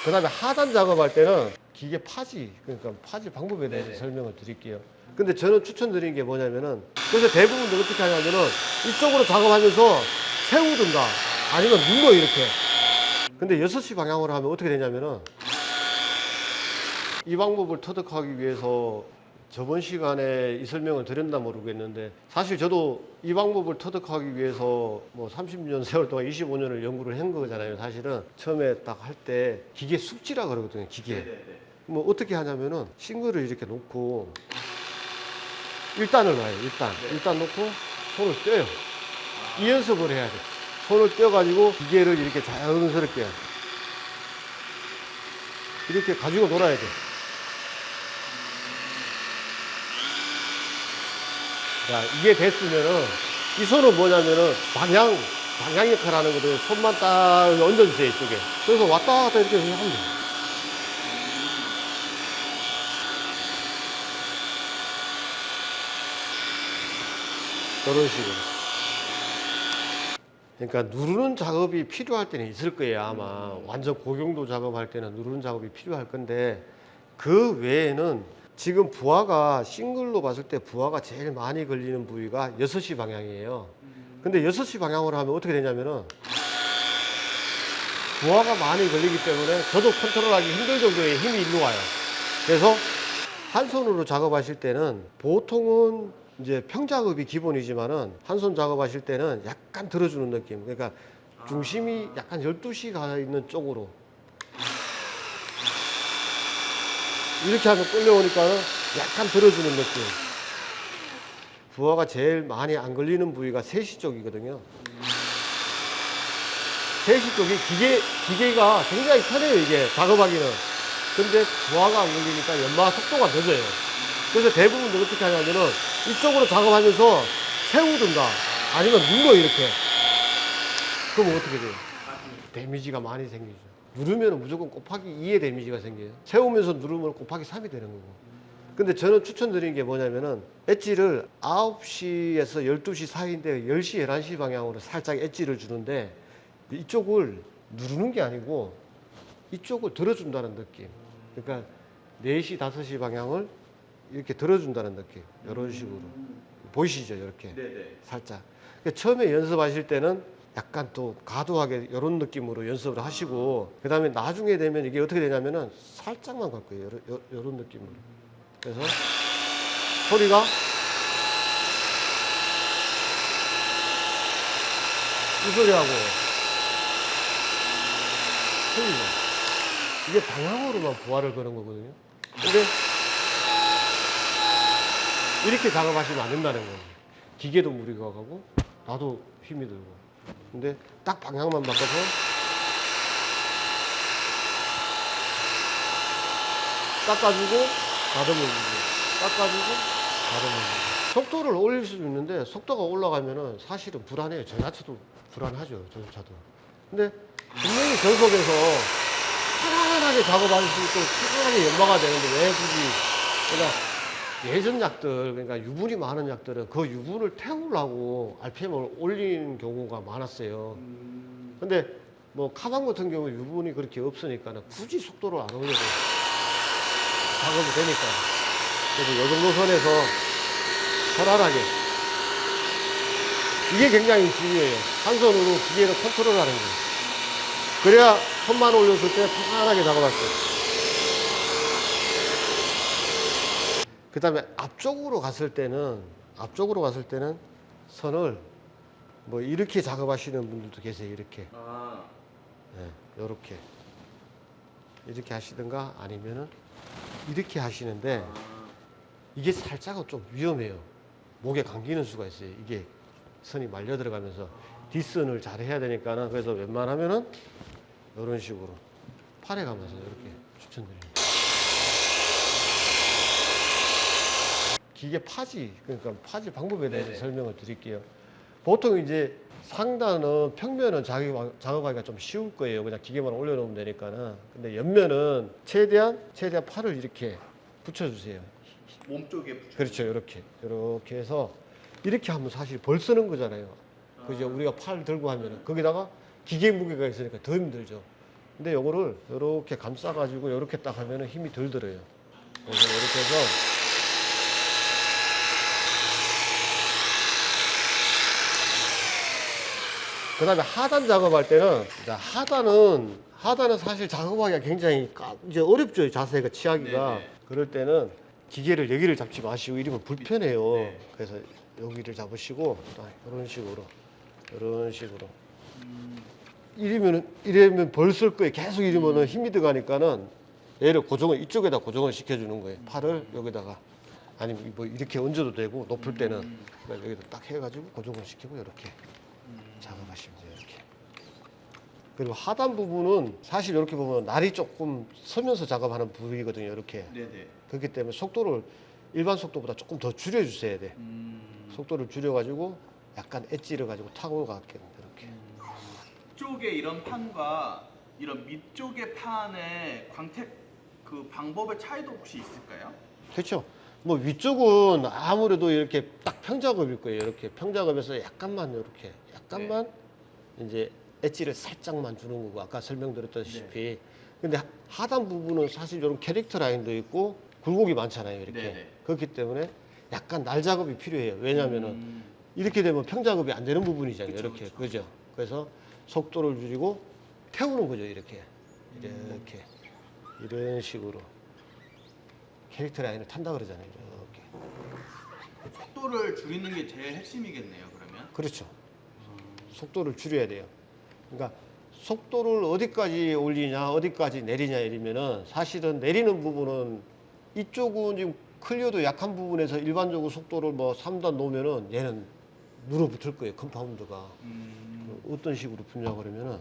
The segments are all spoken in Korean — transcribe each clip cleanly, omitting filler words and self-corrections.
그 다음에 하단 작업할 때는 기계 파지, 그러니까 파지 방법에 대해서 네네. 설명을 드릴게요. 근데 저는 추천드리는 게 뭐냐면은, 그래서 대부분들 어떻게 하냐면은 이쪽으로 작업하면서 세우든가 아니면 눌러 이렇게. 근데 6시 방향으로 하면 어떻게 되냐면은, 이 방법을 터득하기 위해서 저번 시간에 이 설명을 드렸나 모르겠는데, 사실 저도 이 방법을 터득하기 위해서 뭐 30년 세월 동안 25년을 연구를 한 거잖아요. 사실은 처음에 딱 할 때 기계 숙지라 그러거든요. 기계. 네네네. 뭐 어떻게 하냐면은 싱글을 이렇게 놓고 1단을 놔요. 1단. 네. 1단 놓고 손을 떼요. 이 연습을 해야 돼. 손을 떼어가지고 기계를 이렇게 자연스럽게 이렇게 가지고 놀아야 돼. 자, 이게 됐으면은, 이 손은 뭐냐면은, 방향 역할 하는 거거든요. 손만 딱 얹어주세요, 이쪽에. 그래서 왔다 갔다 이렇게 하면 돼요. 이런 식으로. 그러니까 누르는 작업이 필요할 때는 있을 거예요, 아마. 완전 고경도 작업할 때는 누르는 작업이 필요할 건데, 그 외에는 지금 부하가 싱글로 봤을 때 부하가 제일 많이 걸리는 부위가 6시 방향이에요. 근데 6시 방향으로 하면 어떻게 되냐면은 부하가 많이 걸리기 때문에 저도 컨트롤하기 힘들 정도의 힘이 일로 와요. 그래서 한 손으로 작업하실 때는 보통은 이제 평작업이 기본이지만은 한 손 작업하실 때는 약간 들어주는 느낌. 그러니까 중심이 약간 12시 가 있는 쪽으로 이렇게 하면 끌려오니까 약간 들어주는 느낌. 부하가 제일 많이 안 걸리는 부위가 3시 쪽이거든요. 3시 쪽이 기계가 굉장히 편해요, 이게 작업하기는. 근데 부하가 안 걸리니까 연마 속도가 늦어요. 그래서 대부분들 어떻게 하냐면은 이쪽으로 작업하면서 세우든가 아니면 눌러 이렇게. 그럼 어떻게 돼요? 데미지가 많이 생기죠. 누르면 무조건 곱하기 2의 데미지가 생겨요. 세우면서 누르면 곱하기 3이 되는 거고. 근데 저는 추천드리는 게 뭐냐면은 엣지를 9시에서 12시 사이인데 10시, 11시 방향으로 살짝 엣지를 주는데 이쪽을 누르는 게 아니고 이쪽을 들어준다는 느낌. 그러니까 4시, 5시 방향을 이렇게 들어준다는 느낌. 이런 식으로. 보이시죠? 이렇게. 네네. 살짝. 그러니까 처음에 연습하실 때는 약간 또 가도하게 이런 느낌으로 연습을 하시고 그 다음에 나중에 되면 이게 어떻게 되냐면은 살짝만 갈 거예요. 이런 느낌으로. 그래서 소리가 이 소리하고 틀리죠. 이게 방향으로만 부하를 거는 거거든요. 근데 이렇게 작업하시면 안 된다는 거예요. 기계도 무리가 가고 나도 힘이 들고. 근데 딱 방향만 바꿔서 깎아주고 다듬어주고 깎아주고 다듬어주고. 속도를 올릴 수도 있는데 속도가 올라가면은 사실은 불안해요. 저 자체도 불안하죠. 저조차도. 근데 분명히 전속에서 편안하게 작업할 수 있고 편안하게 연마가 되는데 왜 굳이. 그러니까 예전 약들, 그러니까 유분이 많은 약들은 그 유분을 태우려고 RPM을 올리는 경우가 많았어요. 근데 뭐 카방 같은 경우 유분이 그렇게 없으니까는 굳이 속도를 안 올려도 작업이 되니까. 그래서 이 정도 선에서 편안하게. 이게 굉장히 중요해요. 한 손으로 기계를 컨트롤하는 거예요. 그래야 손만 올렸을 때 편안하게 작업할 수 있어요. 그 다음에 앞쪽으로 갔을 때는 선을 뭐 이렇게 작업하시는 분들도 계세요. 이렇게. 네, 이렇게 하시든가 아니면은 이렇게 하시는데 이게 살짝은 좀 위험해요. 목에 감기는 수가 있어요. 이게 선이 말려 들어가면서 뒷선을 잘 해야 되니까는. 그래서 웬만하면은 이런 식으로 팔에 가면서 이렇게 추천드립니다. 기계 파지, 그러니까 파지 방법에 대해서 네네. 설명을 드릴게요. 보통 이제 상단은 평면은 작업하기가 좀 쉬울 거예요. 그냥 기계만 올려놓으면 되니까는. 근데 옆면은 최대한 팔을 이렇게 붙여주세요. 몸 쪽에 붙여. 그렇죠. 이렇게 해서 이렇게 하면 사실 벌 쓰는 거잖아요. 그죠? 우리가 팔 들고 하면은 거기다가 기계 무게가 있으니까 더 힘들죠. 근데 요거를 이렇게 감싸가지고 이렇게 딱 하면은 힘이 덜 들어요. 그래서 이렇게 해서 그 다음에 하단 작업할 때는, 하단은 사실 작업하기가 굉장히 이제 어렵죠. 자세가 취하기가. 네네. 그럴 때는 기계를 여기를 잡지 마시고 이러면 불편해요. 네. 그래서 여기를 잡으시고 딱 이런 식으로. 이러면 벌쓸 거예요. 계속 이러면은 힘이 들어가니까는 얘를 이쪽에다 고정을 시켜주는 거예요. 팔을 여기다가. 아니면 뭐 이렇게 얹어도 되고, 높을 때는 여기다 딱 해가지고 고정을 시키고 이렇게 작업하시면 돼요. 이렇게. 그리고 하단 부분은 사실 이렇게 보면 날이 조금 서면서 작업하는 부위거든요. 이렇게. 네네. 그렇기 때문에 속도를 일반 속도보다 조금 더 줄여주셔야 돼. 속도를 줄여가지고 약간 엣지를 가지고 타고 가게 이렇게. 쪽에 이런 판과 이런 밑쪽의 판의 광택 그 방법의 차이도 혹시 있을까요? 그렇죠. 뭐 위쪽은 아무래도 이렇게 딱 평작업일 거예요. 이렇게 평작업에서 약간만 이제 엣지를 살짝만 주는 거고, 아까 설명드렸다시피. 근데 하단 부분은 사실 이런 캐릭터 라인도 있고 굴곡이 많잖아요. 이렇게. 네네. 그렇기 때문에 약간 날 작업이 필요해요. 왜냐하면은 이렇게 되면 평작업이 안 되는 부분이잖아요. 그쵸, 이렇게. 그쵸. 그죠? 그래서 속도를 줄이고 태우는 거죠. 이렇게. 이런 식으로. 캐릭터 라인을 탄다 그러잖아요. 이렇게. 속도를 줄이는 게 제일 핵심이겠네요. 그러면. 그렇죠. 속도를 줄여야 돼요. 그러니까 속도를 어디까지 올리냐, 어디까지 내리냐 이러면은 사실은 내리는 부분은 이쪽은 지금 클리어도 약한 부분에서 일반적으로 속도를 뭐 3단 놓으면은 얘는 눌어붙을 거예요. 컴파운드가. 어떤 식으로 붙냐 그러면은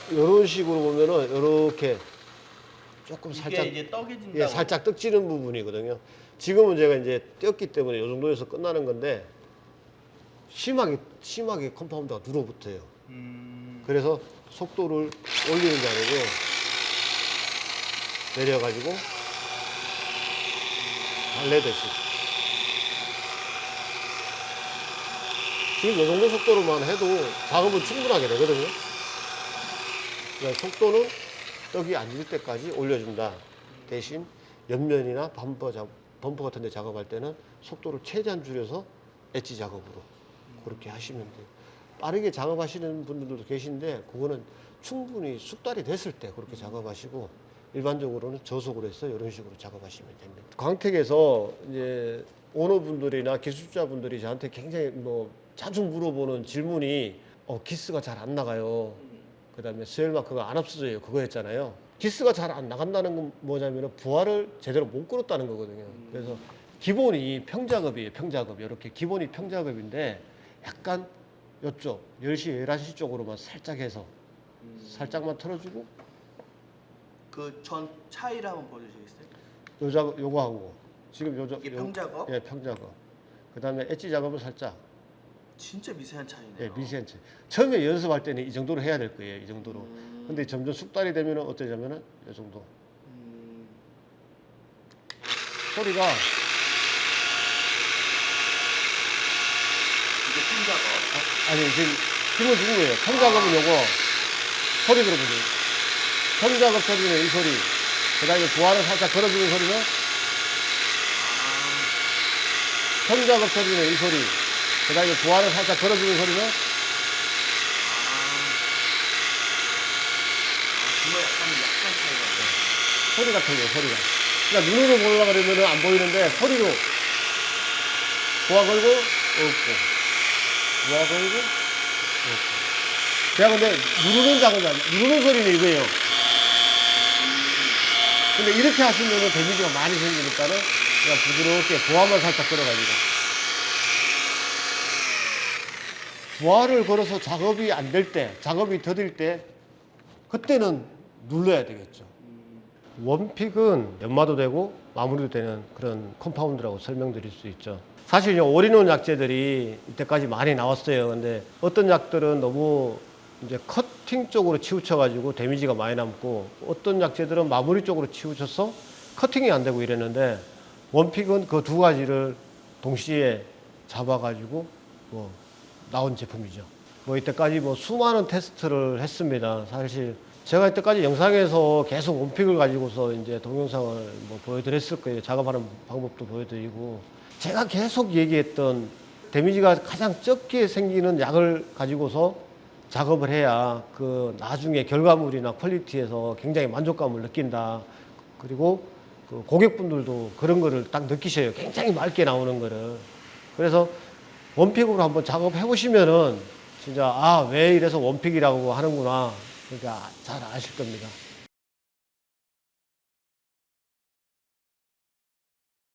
이런 식으로 보면은 이렇게 조금 이게 살짝 이제 떡해진다고. 예, 살짝 떡지는 부분이거든요. 지금은 제가 이제 떴기 때문에 이 정도에서 끝나는 건데 심하게 컴파운드가 눌어붙어요. 그래서 속도를 올리는 게 아니고 내려가지고 달래듯이. 지금 이 정도 속도로만 해도 작업은 충분하게 되거든요. 그러니까 속도는 떡이 앉을 때까지 올려준다. 대신 옆면이나 범퍼 같은 데 작업할 때는 속도를 최대한 줄여서 엣지 작업으로 그렇게 하시면 돼요. 빠르게 작업하시는 분들도 계신데 그거는 충분히 숙달이 됐을 때 그렇게 작업하시고, 일반적으로는 저속으로 해서 이런 식으로 작업하시면 됩니다. 광택에서 이제 오너분들이나 기술자분들이 저한테 굉장히 뭐 자주 물어보는 질문이 기스가 잘 안 나가요. 그 다음에 스웰 마크가 안 없어져요. 그거였잖아요. 기스가 잘 안 나간다는 건 뭐냐면 부하를 제대로 못 끌었다는 거거든요. 그래서 기본이 평작업이에요. 평작업. 이렇게 기본이 평작업인데 약간 이쪽 10시, 11시 쪽으로만 살짝 해서 살짝만 털어주고 그 전 차이를 한번 보여주시겠어요? 요거 하고 지금 이게 평작업? 예, 평작업. 그 다음에 엣지 작업을 살짝 진짜 미세한 차이네요. 예, 미세한치. 처음에 연습할 때는 이 정도로 해야 될 거예요. 이 정도로. 근데 점점 숙달이 되면 어떠냐면은 이 정도. 소리가 이게 평작업. 아니 지금 힘을 주는 거예요. 평작업은 요거 소리 들어보세요. 평작업 소리는 이 소리. 그 다음에 부하를 살짝 걸어주는 소리는 평작업 소리는 이 소리. 그 다음에 부하를 살짝 걸어주는 소리는 정말 약간 차이가 나요. 소리가 틀려요. 소리가. 그러니까 눈으로 보려고 그러면 안 보이는데 소리로 부하 걸고 없고 부하 걸고 없고. 제가 근데 누르는 소리는 이거예요. 근데 이렇게 하시면은 데미지가 많이 생기니까는 그냥 부드럽게 부하만 살짝 걸어가지고. 부하를 걸어서 작업이 안 될 때, 작업이 더딜 때, 그때는 눌러야 되겠죠. 원픽은 연마도 되고 마무리도 되는 그런 컴파운드라고 설명드릴 수 있죠. 사실 올인원 약재들이 이때까지 많이 나왔어요. 근데 어떤 약들은 너무 이제 커팅 쪽으로 치우쳐가지고 데미지가 많이 남고, 어떤 약재들은 마무리 쪽으로 치우쳐서 커팅이 안 되고 이랬는데, 원픽은 그 두 가지를 동시에 잡아가지고 뭐 나온 제품이죠. 뭐 이때까지 뭐 수많은 테스트를 했습니다. 사실 제가 이때까지 영상에서 계속 원픽을 가지고서 이제 동영상을 뭐 보여드렸을 거예요. 작업하는 방법도 보여드리고, 제가 계속 얘기했던 데미지가 가장 적게 생기는 약을 가지고서 작업을 해야 그 나중에 결과물이나 퀄리티에서 굉장히 만족감을 느낀다. 그리고 그 고객분들도 그런 거를 딱 느끼셔요. 굉장히 맑게 나오는 거를. 그래서 원픽으로 한번 작업해 보시면은 진짜 아, 왜 이래서 원픽이라고 하는구나. 그러니까 잘 아실 겁니다.